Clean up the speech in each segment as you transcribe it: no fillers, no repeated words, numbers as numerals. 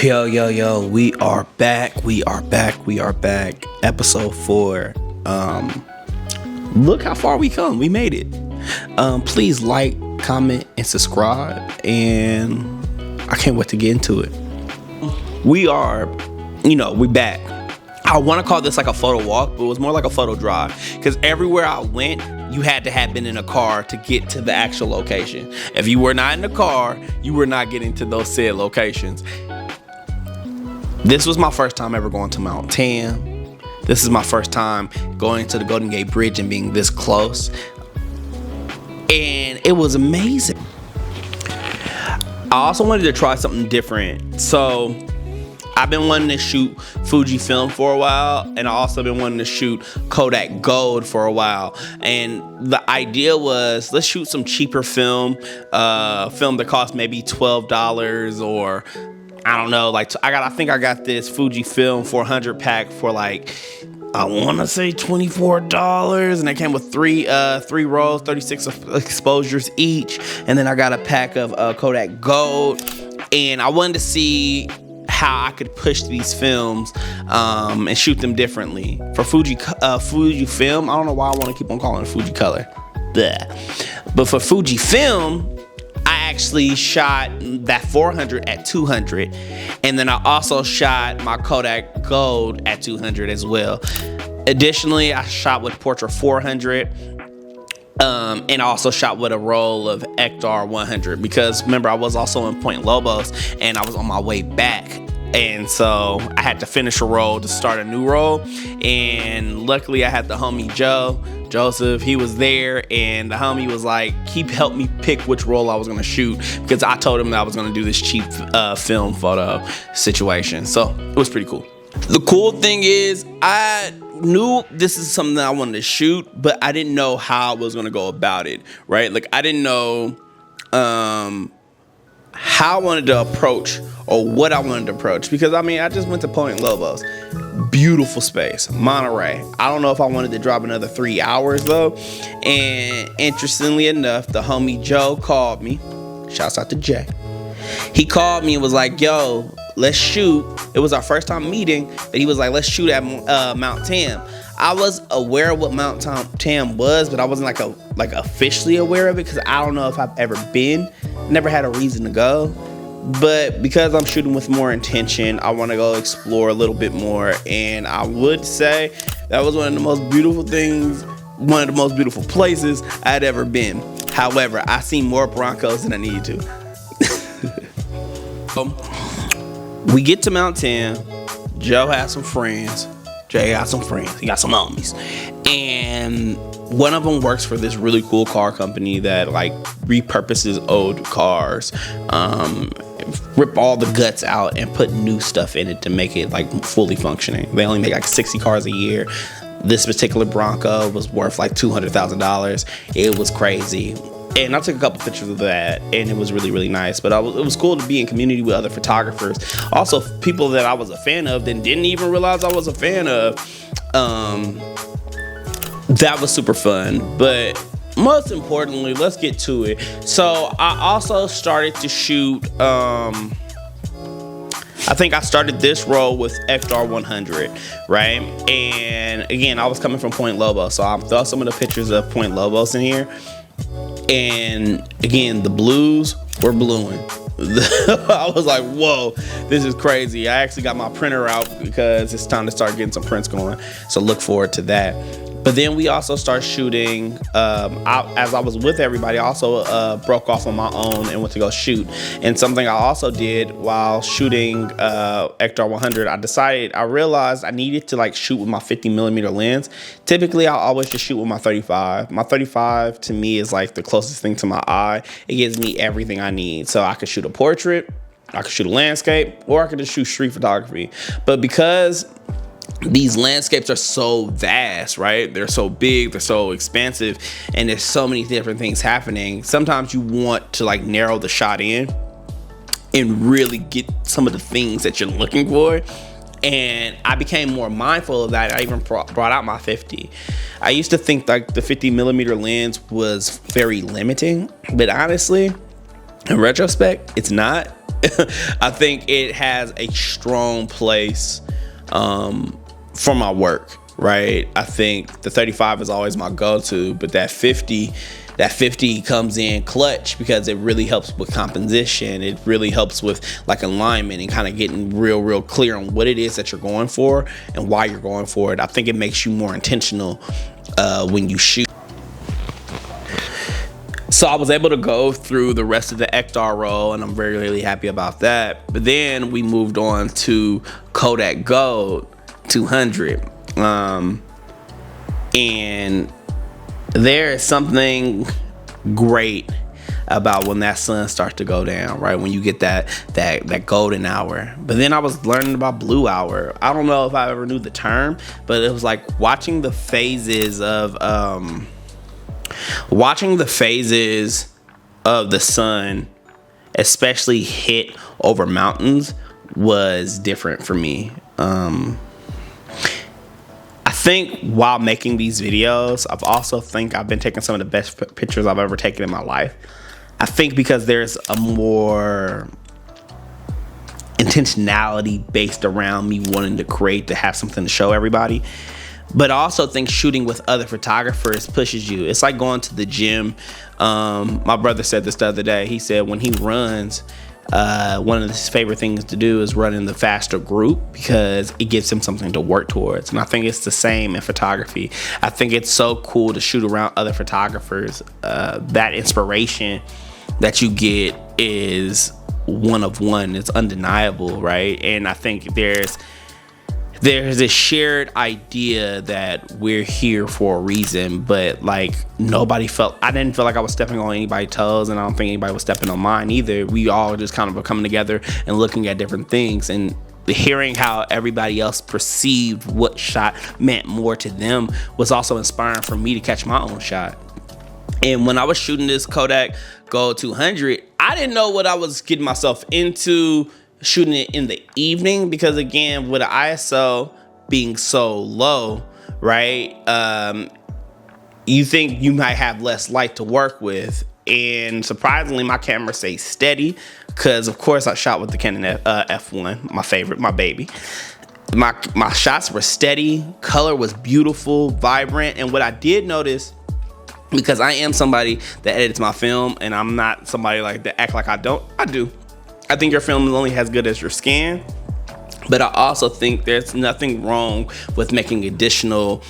Yo, we are back. Episode 4. Look how far we come. We made it. Please like, comment, and subscribe. And I can't wait to get into it. We back. I want to call this like a photo walk, but it was more like a photo drive. Because everywhere I went, you had to have been in a car to get to the actual location. If you were not in the car, you were not getting to those said locations. This was my first time ever going to Mount Tam. This is my first time going to the Golden Gate Bridge and being this close. And it was amazing. I also wanted to try something different. So I've been wanting to shoot Fujifilm for a while, and I also been wanting to shoot Kodak Gold for a while. And the idea was, let's shoot some cheaper film that costs maybe $12 or I don't know. I think I got this Fujifilm 400 pack for like, I want to say $24, and it came with three rolls, 36 exposures each. And then I got a pack of Kodak Gold, and I wanted to see how I could push these films and shoot them differently. For Fujifilm, I don't know why I want to keep on calling it Fujicolor. Blech. But for Fujifilm, I actually shot that 400 at 200, and then I also shot my Kodak Gold at 200 as well. Additionally, I shot with Portra 400, and I also shot with a roll of Ektar 100 because remember, I was also in Point Lobos and I was on my way back. And so I had to finish a roll to start a new roll. And luckily I had the homie Joseph, he was there, and the homie was like, he helped me pick which roll I was gonna shoot because I told him that I was gonna do this cheap film photo situation. So it was pretty cool. The cool thing is, I knew this is something that I wanted to shoot, but I didn't know how I was gonna go about it, right? Like I didn't know how I wanted to approach or what I wanted to approach, because I just went to Point Lobos, beautiful space, Monterey. I don't know if I wanted to drop another 3 hours though. And interestingly enough, the homie Joe called me. Shouts out to Jay. He called me and was like, yo, let's shoot. It was our first time meeting, but he was like, let's shoot at Mount Tam. I was aware of what Mount Tam was, but I wasn't like officially aware of it because I don't know if I've ever been. Never had a reason to go. But because I'm shooting with more intention, I want to go explore a little bit more. And I would say that was one of the most beautiful things, one of the most beautiful places I'd ever been. However, I seen more Broncos than I needed to. We get to Mount Tam. Joe has some friends. Jay got some friends. He got some homies. And one of them works for this really cool car company that like repurposes old cars, rip all the guts out and put new stuff in it to make it like fully functioning. They only make like 60 cars a year. This particular Bronco was worth like $200,000. It was crazy. And I took a couple pictures of that, and it was really, really nice. But it was cool to be in community with other photographers. Also, people that I was a fan of that didn't even realize I was a fan of. That was super fun. But most importantly, let's get to it. So I also started to shoot. I think I started this roll with Ektar 100, right? And again, I was coming from Point Lobos, so I'll throw some of the pictures of Point Lobos in here. And again, the blues were bluing. I was like, whoa, this is crazy. I actually got my printer out because it's time to start getting some prints going. So look forward to that. But then we also start shooting. As I was with everybody, I also broke off on my own and went to go shoot. And something I also did while shooting Ektar 100, I realized I needed to like shoot with my 50mm lens. Typically, I always just shoot with my 35. My 35 to me is like the closest thing to my eye. It gives me everything I need. So I could shoot a portrait, I could shoot a landscape, or I could just shoot street photography. But because these landscapes are so vast, right? They're so big, they're so expansive, and there's so many different things happening. Sometimes you want to like narrow the shot in and really get some of the things that you're looking for. And I became more mindful of that. I even brought out my 50. I used to think like the 50mm lens was very limiting, but honestly, in retrospect, it's not. I think it has a strong place for my work, right? I think the 35 is always my go-to, but that 50 comes in clutch because it really helps with composition. It really helps with like alignment and kind of getting real clear on what it is that you're going for and why you're going for it. I think it makes you more intentional when you shoot. So I was able to go through the rest of the Ektar roll, and I'm really happy about that. But then we moved on to Kodak Gold 200. And there is something great about when that sun starts to go down, right? When you get that golden hour. But then I was learning about blue hour. I don't know if I ever knew the term, but it was like watching the phases of the sun, especially hit over mountains, was different for me. I think while making these videos, I've been taking some of the best pictures I've ever taken in my life. I think because there's a more intentionality based around me wanting to create, to have something to show everybody. But I also think shooting with other photographers pushes you. It's like going to the gym. My brother said this the other day. He said when he runs, one of his favorite things to do is run in the faster group because it gives him something to work towards. And I think it's the same in photography. I think it's so cool to shoot around other photographers. That inspiration that you get is one of one. It's undeniable, right? And I think there's a shared idea that we're here for a reason, but like I didn't feel like I was stepping on anybody's toes, and I don't think anybody was stepping on mine either. We all just kind of were coming together and looking at different things, and hearing how everybody else perceived what shot meant more to them was also inspiring for me to catch my own shot. And when I was shooting this Kodak Gold 200, I didn't know what I was getting myself into shooting it in the evening, because again, with the ISO being so low, right, you think you might have less light to work with. And surprisingly, my camera stays steady because of course I shot with the Canon F-1, my favorite, my baby. My shots were steady, color was beautiful, vibrant. And what I did notice, because I am somebody that edits my film and I'm not somebody like that act like I do. I think your film is only as good as your scan, but I also think there's nothing wrong with making additional,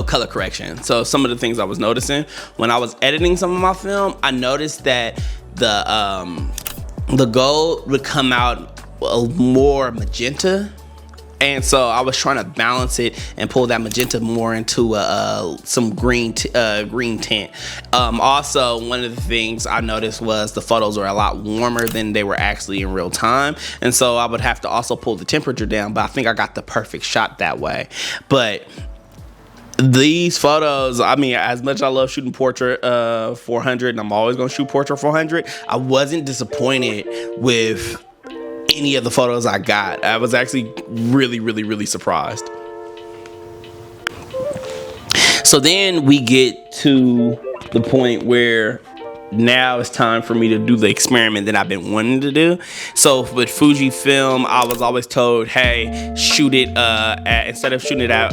color correction. So some of the things I was noticing when I was editing some of my film, I noticed that the gold would come out more magenta. And so I was trying to balance it and pull that magenta more into some green tint. Also, one of the things I noticed was the photos were a lot warmer than they were actually in real time. And so I would have to also pull the temperature down, but I think I got the perfect shot that way. But these photos, I mean, as much as I love shooting Portra 400, and I'm always going to shoot Portra 400, I wasn't disappointed with any of the photos I got. I was actually really surprised. So then we get to the point where now it's time for me to do the experiment that I've been wanting to do. So with Fujifilm, I was always told, hey, shoot it instead of shooting it at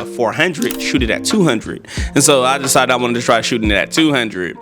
400, shoot it at 200. And so I decided I wanted to try shooting it at 200.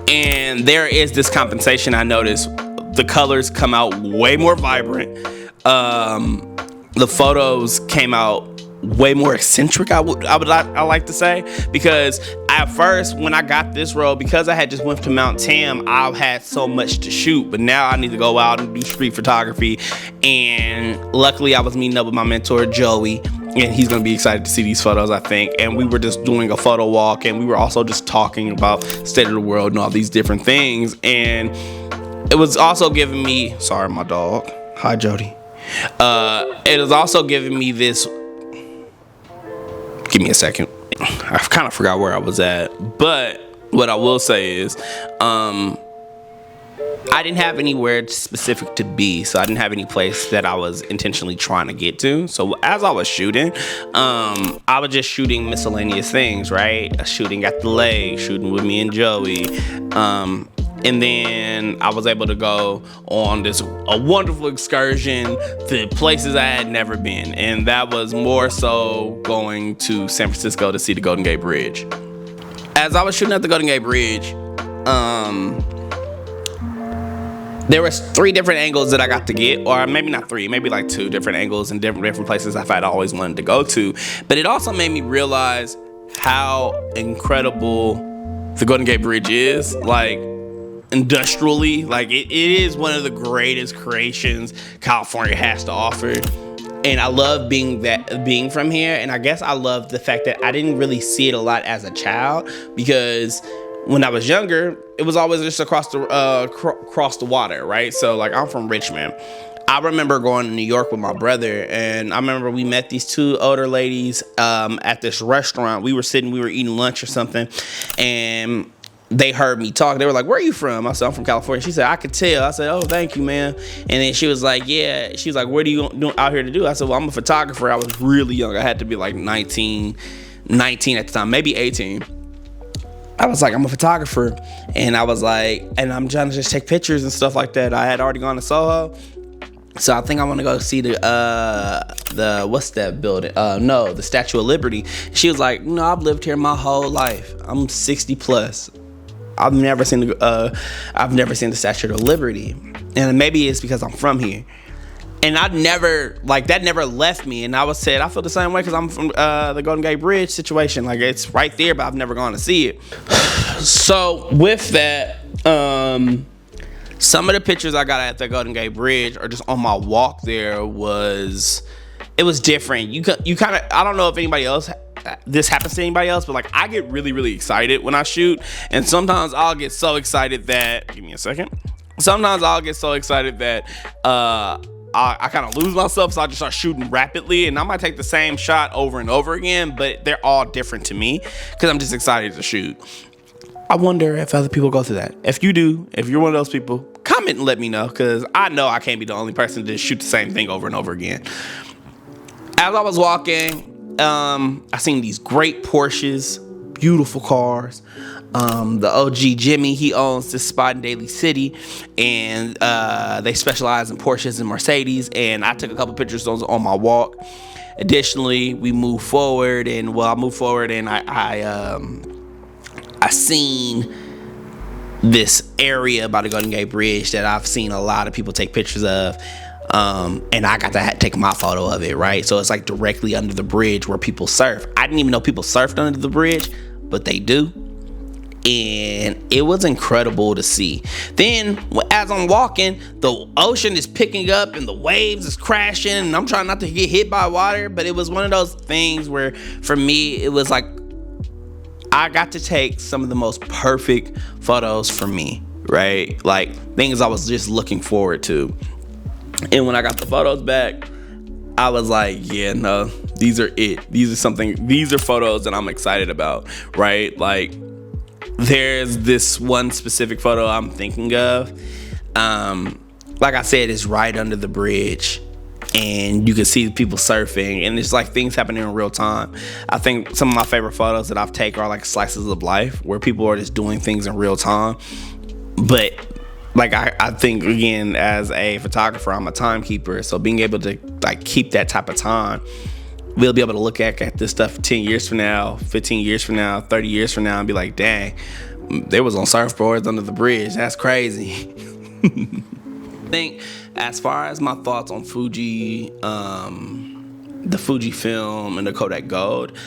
And there is this compensation I noticed. The colors come out way more vibrant. The photos came out way more eccentric, I like to say, because at first when I got this roll, because I had just went to Mount Tam, I had so much to shoot, but now I need to go out and do street photography. And luckily I was meeting up with my mentor Joey, and he's gonna be excited to see these photos, I think. And we were just doing a photo walk, and we were also just talking about state of the world and all these different things. And it was also giving me, sorry, my dog. Hi, Jody. It was also giving me this. Give me a second. I kind of forgot where I was at. But what I will say is, I didn't have anywhere specific to be. So I didn't have any place that I was intentionally trying to get to. So as I was shooting, I was just shooting miscellaneous things, right? Shooting at the lake, shooting with me and Joey. And then I was able to go on a wonderful excursion to places I had never been. And that was more so going to San Francisco to see the Golden Gate Bridge. As I was shooting at the Golden Gate Bridge, there was 3 different angles that I got to get, or maybe not 3, maybe like 2 different angles in different places I'd always wanted to go to. But it also made me realize how incredible the Golden Gate Bridge is, like industrially. Like it is one of the greatest creations California has to offer. And I love being from here. And I guess I love the fact that I didn't really see it a lot as a child, because when I was younger, it was always just across the water, right? So like, I'm from Richmond. I remember going to New York with my brother, and I remember we met these 2 older ladies at this restaurant. We were eating lunch or something, and they heard me talk. They were like, "Where are you from?" I said, "I'm from California." She said, "I could tell." I said, "Oh, thank you, man." And then she was like, "Yeah." She was like, "What are you out here to do?" I said, "Well, I'm a photographer." I was really young. I had to be like 19 at the time, maybe 18. I was like, "I'm a photographer." And I was like, and I'm trying to just take pictures and stuff like that. I had already gone to Soho. So I think I want to go see the what's that building? No, the Statue of Liberty. She was like, "No, I've lived here my whole life. I'm 60 plus. I've never seen the Statue of Liberty." And maybe it's because I'm from here. And I never, like, that never left me. And I said, I feel the same way because I'm from the Golden Gate Bridge situation. Like, it's right there, but I've never gone to see it. So with that, some of the pictures I got at the Golden Gate Bridge, or just on my walk there, it was different. You kind of, I don't know if anybody else, this happens to anybody else, but like, I get really, really excited when I shoot. And sometimes I'll get so excited that, give me a second. Sometimes I'll get so excited that I kind of lose myself, so I just start shooting rapidly, and I might take the same shot over and over again, but they're all different to me because I'm just excited to shoot. I wonder if other people go through that. If you do, if you're one of those people, comment and let me know, because I know I can't be the only person to shoot the same thing over and over again. As I was walking, I seen these great Porsches, beautiful cars. The OG Jimmy, he owns this spot in Daly City, and they specialize in Porsches and Mercedes, and I took a couple pictures on my walk. Additionally, we moved forward, and I seen this area by the Golden Gate Bridge that I've seen a lot of people take pictures of, and I got to take my photo of it, right? So it's like directly under the bridge where people surf. I didn't even know people surfed under the bridge, but they do. And it was incredible to see. Then as I'm walking, the ocean is picking up and the waves is crashing, and I'm trying not to get hit by water, but it was one of those things where for me it was like I got to take some of the most perfect photos for me, right? Like things I was just looking forward to. And when I got the photos back, I was like, yeah, no, these are it. These are photos that I'm excited about, right? Like, there's this one specific photo I'm thinking of. Like I said, it's right under the bridge, and you can see people surfing, and it's like things happening in real time. I think some of my favorite photos that I've taken are like slices of life where people are just doing things in real time. But like I think, again, as a photographer, I'm a timekeeper, so being able to like keep that type of time, we'll be able to look at this stuff 10 years from now, 15 years from now, 30 years from now, and be like, dang, they was on surfboards under the bridge. That's crazy. I think as far as my thoughts on Fuji, the Fuji film and the Kodak Gold,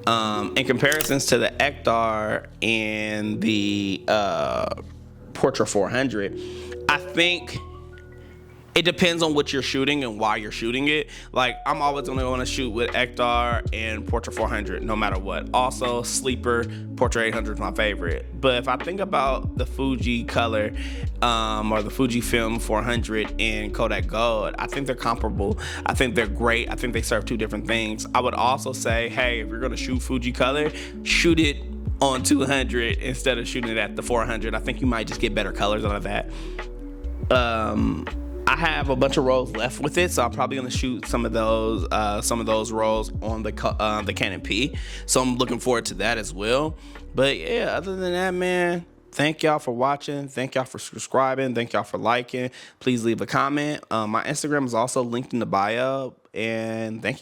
in comparisons to the Ektar and the Portra 400, I think it depends on what you're shooting and why you're shooting it. Like, I'm always going to want to shoot with Ektar and Portra 400 no matter what. Also, sleeper, Portra 800 is my favorite. But if I think about the Fujicolor or the Fujifilm 400 and Kodak Gold, I think they're comparable. I think they're great. I think they serve two different things. I would also say, hey, if you're going to shoot Fujicolor, shoot it on 200 instead of shooting it at the 400. I think you might just get better colors out of that. I have a bunch of rolls left with it, so I'm probably gonna shoot some of those rolls on the Canon P. So I'm looking forward to that as well. But yeah, other than that, man, Thank y'all for watching. Thank y'all for subscribing. Thank y'all for liking. Please leave a comment. My Instagram is also linked in the bio. And thank you.